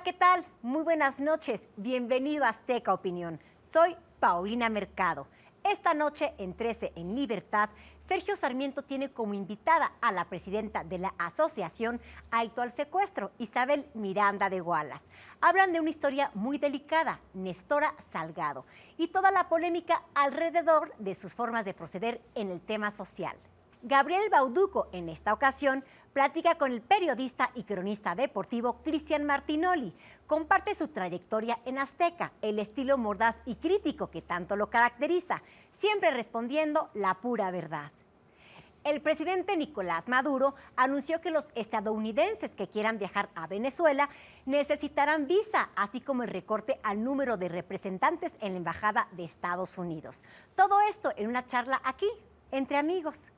Hola, ¿qué tal? Muy buenas noches. Bienvenido a Azteca Opinión. Soy Paulina Mercado. Esta noche en 13 en Libertad, Sergio Sarmiento tiene como invitada a la presidenta de la Asociación Alto al Secuestro, Isabel Miranda de Gualas. Hablan de una historia muy delicada, Nestora Salgado, y toda la polémica alrededor de sus formas de proceder en el tema social. Gabriel Bauduco, en esta ocasión, platica con el periodista y cronista deportivo Cristian Martinoli. Comparte su trayectoria en Azteca, el estilo mordaz y crítico que tanto lo caracteriza, siempre respondiendo la pura verdad. El presidente Nicolás Maduro anunció que los estadounidenses que quieran viajar a Venezuela necesitarán visa, así como el recorte al número de representantes en la Embajada de Estados Unidos. Todo esto en una charla aquí, entre amigos.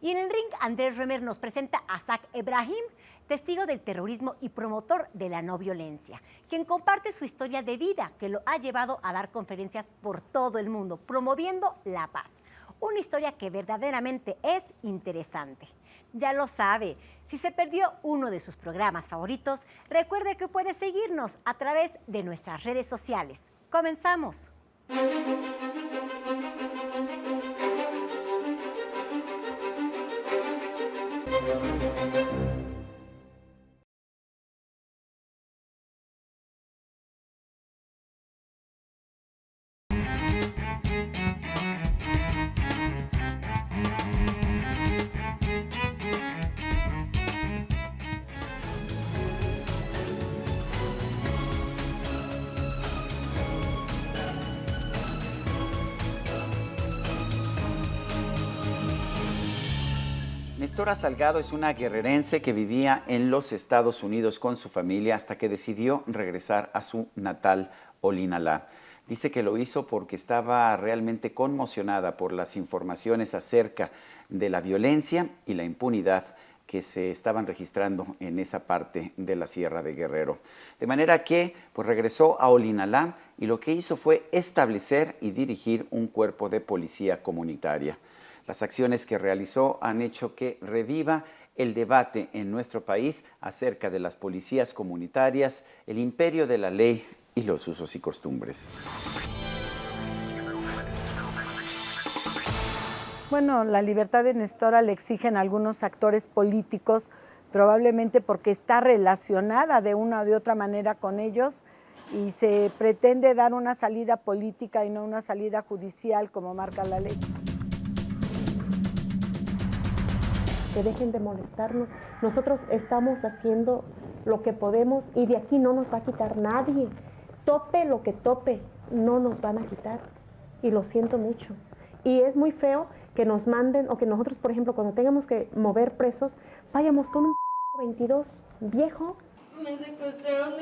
Y en el ring, Andrés Remer nos presenta a Zach Ebrahim, testigo del terrorismo y promotor de la no violencia, quien comparte su historia de vida que lo ha llevado a dar conferencias por todo el mundo, promoviendo la paz. Una historia que verdaderamente es interesante. Ya lo sabe, si se perdió uno de sus programas favoritos, recuerde que puede seguirnos a través de nuestras redes sociales. ¡Comenzamos! Nestora Salgado es una guerrerense que vivía en los Estados Unidos con su familia hasta que decidió regresar a su natal Olinalá. Dice que lo hizo porque estaba realmente conmocionada por las informaciones acerca de la violencia y la impunidad que se estaban registrando en esa parte de la Sierra de Guerrero. De manera que pues, regresó a Olinalá y lo que hizo fue establecer y dirigir un cuerpo de policía comunitaria. Las acciones que realizó han hecho que reviva el debate en nuestro país acerca de las policías comunitarias, el imperio de la ley y los usos y costumbres. Bueno, la libertad de Nestora le exigen algunos actores políticos, probablemente porque está relacionada de una o de otra manera con ellos y se pretende dar una salida política y no una salida judicial como marca la ley. Que dejen de molestarnos. Nosotros estamos haciendo lo que podemos y de aquí no nos va a quitar nadie. Tope lo que tope, no nos van a quitar. Y lo siento mucho. Y es muy feo que nos manden o que nosotros, por ejemplo, cuando tengamos que mover presos, vayamos con un 22 viejo. Me secuestraron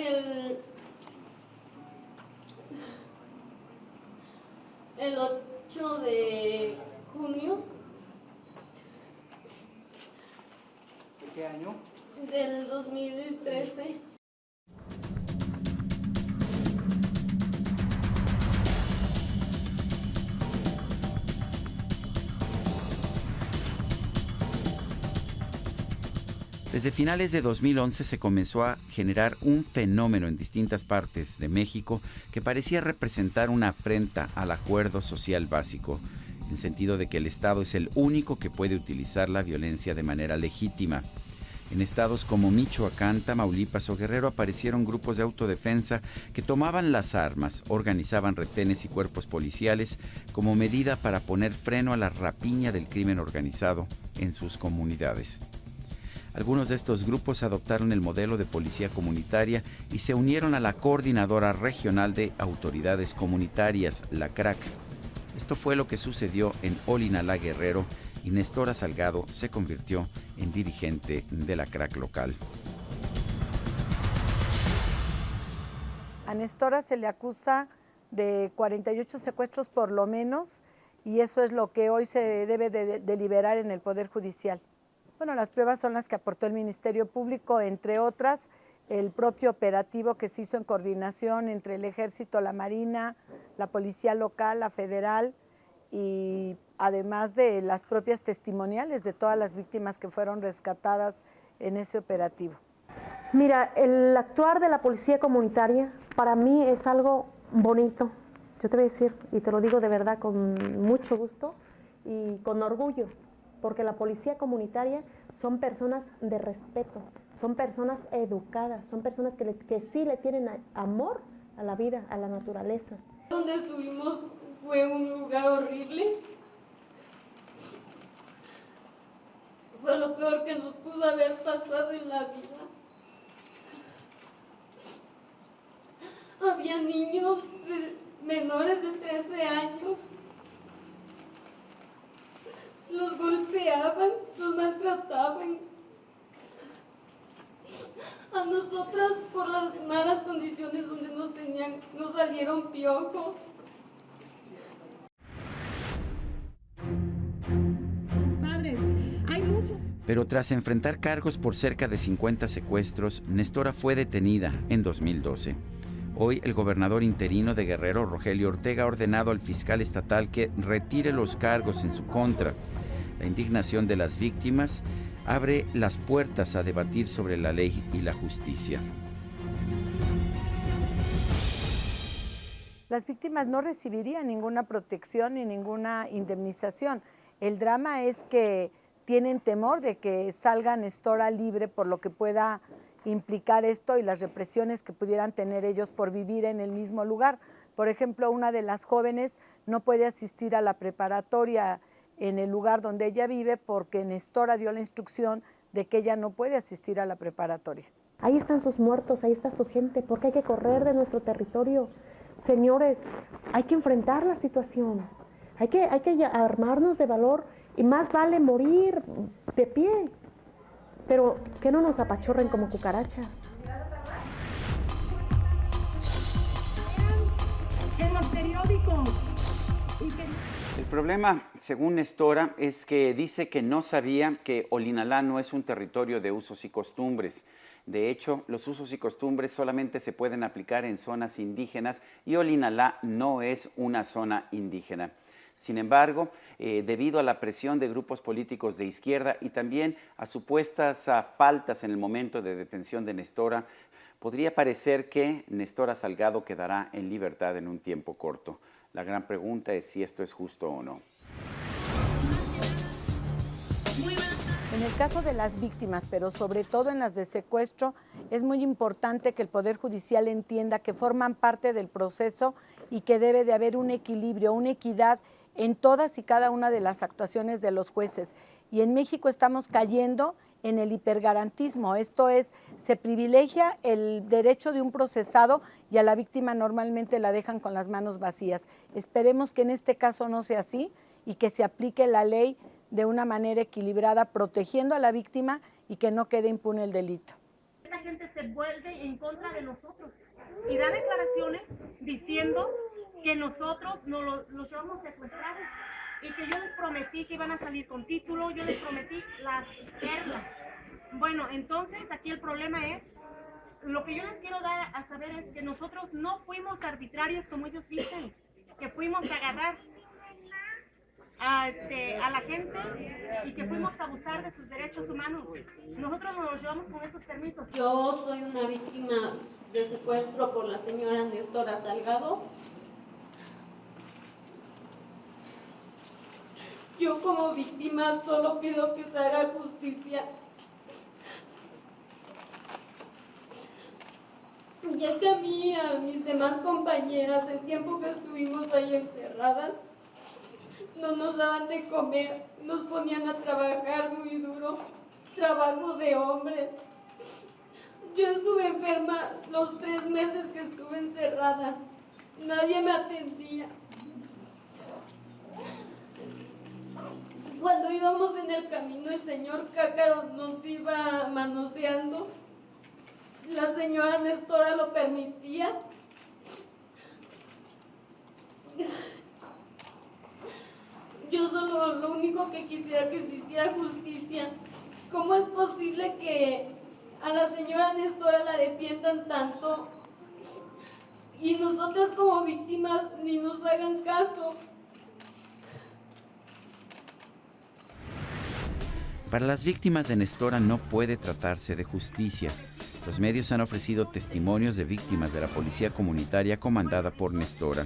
el 8 de junio. ¿Qué año? Del 2013. Desde finales de 2011 se comenzó a generar un fenómeno en distintas partes de México que parecía representar una afrenta al acuerdo social básico, en el sentido de que el Estado es el único que puede utilizar la violencia de manera legítima. En estados como Michoacán, Tamaulipas o Guerrero aparecieron grupos de autodefensa que tomaban las armas, organizaban retenes y cuerpos policiales como medida para poner freno a la rapiña del crimen organizado en sus comunidades. Algunos de estos grupos adoptaron el modelo de policía comunitaria y se unieron a la Coordinadora Regional de Autoridades Comunitarias, la CRAC. Esto fue lo que sucedió en Olinalá, Guerrero, y Nestora Salgado se convirtió en dirigente de la CRAC local. A Nestora se le acusa de 48 secuestros por lo menos y eso es lo que hoy se debe de deliberar en el Poder Judicial. Bueno, las pruebas son las que aportó el Ministerio Público, entre otras, el propio operativo que se hizo en coordinación entre el Ejército, la Marina, la Policía Local, la Federal, y además de las propias testimoniales de todas las víctimas que fueron rescatadas en ese operativo. Mira, el actuar de la policía comunitaria para mí es algo bonito. Yo te voy a decir, y te lo digo de verdad con mucho gusto y con orgullo, porque la policía comunitaria son personas de respeto, son personas educadas, son personas que sí le tienen amor a la vida, a la naturaleza. Donde estuvimos fue un lugar horrible. Fue lo peor que nos pudo haber pasado en la vida. Había niños menores de 13 años. Los golpeaban, los maltrataban. A nosotras, por las malas condiciones donde nos tenían, nos salieron piojos. Pero tras enfrentar cargos por cerca de 50 secuestros, Nestora fue detenida en 2012. Hoy el gobernador interino de Guerrero, Rogelio Ortega, ha ordenado al fiscal estatal que retire los cargos en su contra. La indignación de las víctimas abre las puertas a debatir sobre la ley y la justicia. Las víctimas no recibirían ninguna protección ni ninguna indemnización. El drama es que tienen temor de que salga Nestora libre por lo que pueda implicar esto y las represiones que pudieran tener ellos por vivir en el mismo lugar. Por ejemplo, una de las jóvenes no puede asistir a la preparatoria en el lugar donde ella vive porque Nestora dio la instrucción de que ella no puede asistir a la preparatoria. Ahí están sus muertos, ahí está su gente, porque hay que correr de nuestro territorio. Señores, hay que enfrentar la situación, hay que armarnos de valor y más vale morir de pie, pero que no nos apachorren como cucarachas. En los periódicos. El problema, según Nestora, es que dice que no sabía que Olinalá no es un territorio de usos y costumbres. De hecho, los usos y costumbres solamente se pueden aplicar en zonas indígenas y Olinalá no es una zona indígena. Sin embargo, debido a la presión de grupos políticos de izquierda y también a supuestas faltas en el momento de detención de Nestora, podría parecer que Nestora Salgado quedará en libertad en un tiempo corto. La gran pregunta es si esto es justo o no. En el caso de las víctimas, pero sobre todo en las de secuestro, es muy importante que el Poder Judicial entienda que forman parte del proceso y que debe de haber un equilibrio, una equidad en todas y cada una de las actuaciones de los jueces. Y en México estamos cayendo en el hipergarantismo, esto es, se privilegia el derecho de un procesado y a la víctima normalmente la dejan con las manos vacías. Esperemos que en este caso no sea así y que se aplique la ley de una manera equilibrada, protegiendo a la víctima y que no quede impune el delito. Esta gente se vuelve en contra de nosotros y da declaraciones diciendo que nosotros los llevamos secuestrados y que yo les prometí que iban a salir con título, yo les prometí las perlas. Bueno, entonces aquí el problema es, lo que yo les quiero dar a saber es que nosotros no fuimos arbitrarios como ellos dicen, que fuimos a agarrar a la gente y que fuimos a abusar de sus derechos humanos. Nosotros nos los llevamos con esos permisos. Yo soy una víctima de secuestro por la señora Nestora Salgado. Yo como víctima solo pido que se haga justicia, ya que a mí y a mis demás compañeras, el tiempo que estuvimos ahí encerradas, no nos daban de comer, nos ponían a trabajar muy duro, trabajo de hombres. Yo estuve enferma los 3 meses que estuve encerrada, nadie me atendía. Cuando íbamos en el camino, el señor Cácaro nos iba manoseando. La señora Nestora lo permitía. Yo solo lo único que quisiera que se hiciera justicia. ¿Cómo es posible que a la señora Nestora la defiendan tanto y nosotras como víctimas ni nos hagan caso? Para las víctimas de Nestora no puede tratarse de justicia. Los medios han ofrecido testimonios de víctimas de la policía comunitaria comandada por Nestora.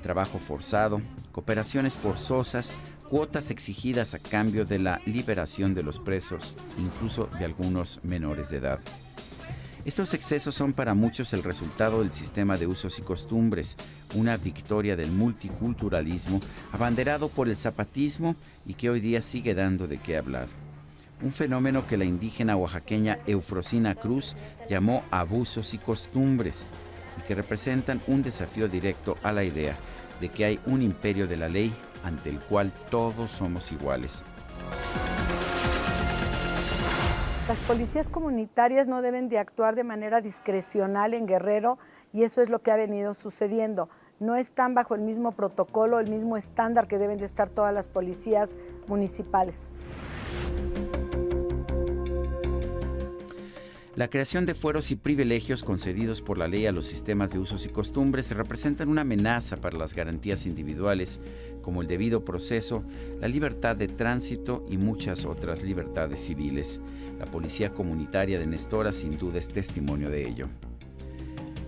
Trabajo forzado, cooperaciones forzosas, cuotas exigidas a cambio de la liberación de los presos, incluso de algunos menores de edad. Estos excesos son para muchos el resultado del sistema de usos y costumbres, una victoria del multiculturalismo abanderado por el zapatismo y que hoy día sigue dando de qué hablar. Un fenómeno que la indígena oaxaqueña Eufrosina Cruz llamó abusos y costumbres y que representan un desafío directo a la idea de que hay un imperio de la ley ante el cual todos somos iguales. Las policías comunitarias no deben de actuar de manera discrecional en Guerrero y eso es lo que ha venido sucediendo. No están bajo el mismo protocolo, el mismo estándar que deben de estar todas las policías municipales. La creación de fueros y privilegios concedidos por la ley a los sistemas de usos y costumbres representan una amenaza para las garantías individuales, como el debido proceso, la libertad de tránsito y muchas otras libertades civiles. La policía comunitaria de Nestora sin duda es testimonio de ello.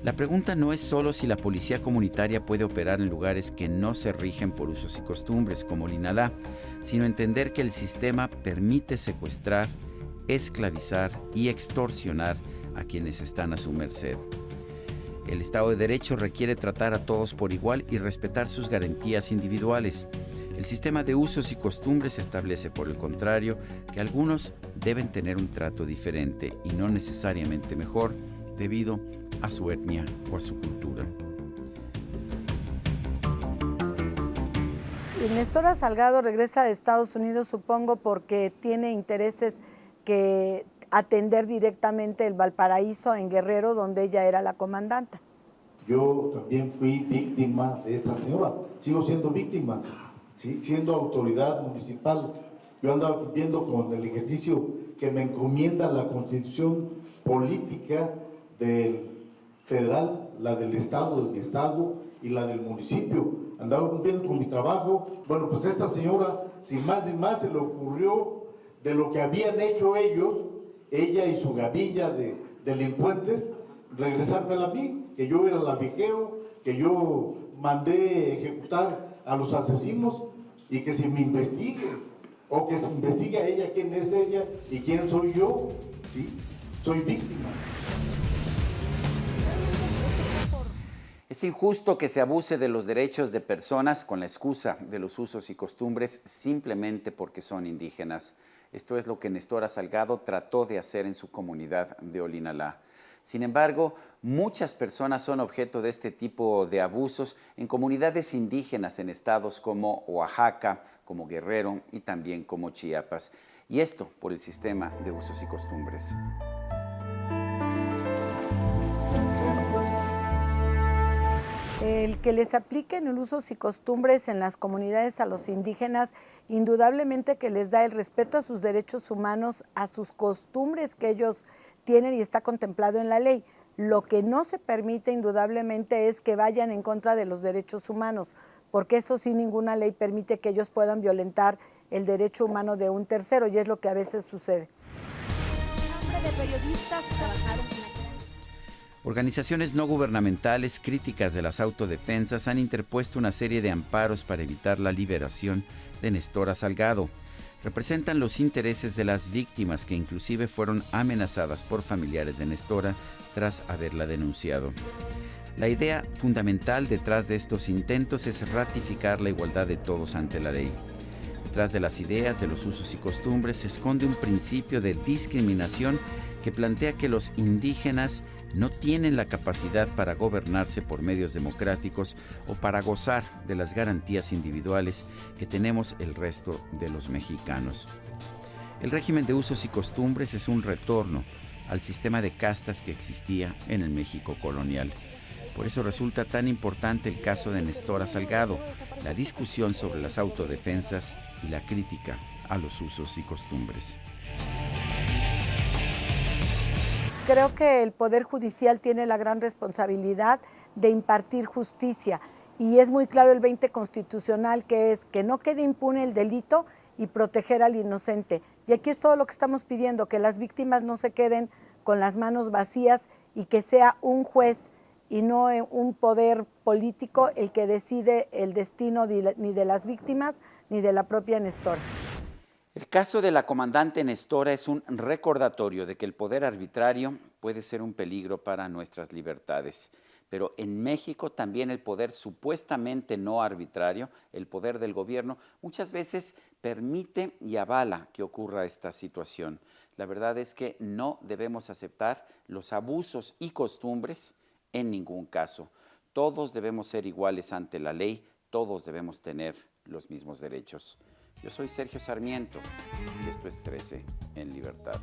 La pregunta no es solo si la policía comunitaria puede operar en lugares que no se rigen por usos y costumbres, como Linalá, sino entender que el sistema permite secuestrar, esclavizar y extorsionar a quienes están a su merced. El Estado de Derecho requiere tratar a todos por igual y respetar sus garantías individuales. El sistema de usos y costumbres establece, por el contrario, que algunos deben tener un trato diferente y no necesariamente mejor debido a su etnia o a su cultura. Y Nestora Salgado regresa de Estados Unidos, supongo, porque tiene intereses que atender directamente el Valparaíso en Guerrero, donde ella era la comandanta. Yo también fui víctima de esta señora, sigo siendo víctima, ¿sí? Siendo autoridad municipal. Yo andaba cumpliendo con el ejercicio que me encomienda la Constitución política del federal, la del estado, de mi estado y la del municipio. Andaba cumpliendo con mi trabajo. Bueno, pues esta señora, sin más ni más, se le ocurrió de lo que habían hecho ellos, ella y su gavilla de delincuentes, regresármela a mí, que yo era la viqueo, que yo mandé ejecutar a los asesinos y que se me investigue, o que se investigue a ella quién es ella y quién soy yo, ¿sí? Soy víctima. Es injusto que se abuse de los derechos de personas con la excusa de los usos y costumbres simplemente porque son indígenas. Esto es lo que Nestora Salgado trató de hacer en su comunidad de Olinalá. Sin embargo, muchas personas son objeto de este tipo de abusos en comunidades indígenas en estados como Oaxaca, como Guerrero y también como Chiapas. Y esto por el sistema de usos y costumbres. El que les apliquen el usos y costumbres en las comunidades a los indígenas, indudablemente que les da el respeto a sus derechos humanos, a sus costumbres que ellos tienen y está contemplado en la ley. Lo que no se permite indudablemente es que vayan en contra de los derechos humanos, porque eso sí ninguna ley permite que ellos puedan violentar el derecho humano de un tercero y es lo que a veces sucede. De periodistas trabajaron en Organizaciones no gubernamentales críticas de las autodefensas han interpuesto una serie de amparos para evitar la liberación de Nestora Salgado. Representan los intereses de las víctimas que inclusive fueron amenazadas por familiares de Nestora tras haberla denunciado. La idea fundamental detrás de estos intentos es ratificar la igualdad de todos ante la ley. Detrás de las ideas de los usos y costumbres se esconde un principio de discriminación que plantea que los indígenas no tienen la capacidad para gobernarse por medios democráticos o para gozar de las garantías individuales que tenemos el resto de los mexicanos. El régimen de usos y costumbres es un retorno al sistema de castas que existía en el México colonial. Por eso resulta tan importante el caso de Nestora Salgado, la discusión sobre las autodefensas y la crítica a los usos y costumbres. Creo que el Poder Judicial tiene la gran responsabilidad de impartir justicia y es muy claro el 20 constitucional que es que no quede impune el delito y proteger al inocente. Y aquí es todo lo que estamos pidiendo, que las víctimas no se queden con las manos vacías y que sea un juez y no un poder político el que decide el destino ni de las víctimas ni de la propia Nestora. El caso de la comandante Nestora es un recordatorio de que el poder arbitrario puede ser un peligro para nuestras libertades. Pero en México también el poder supuestamente no arbitrario, el poder del gobierno, muchas veces permite y avala que ocurra esta situación. La verdad es que no debemos aceptar los abusos y costumbres en ningún caso. Todos debemos ser iguales ante la ley, todos debemos tener los mismos derechos. Yo soy Sergio Sarmiento y esto es 13 en Libertad.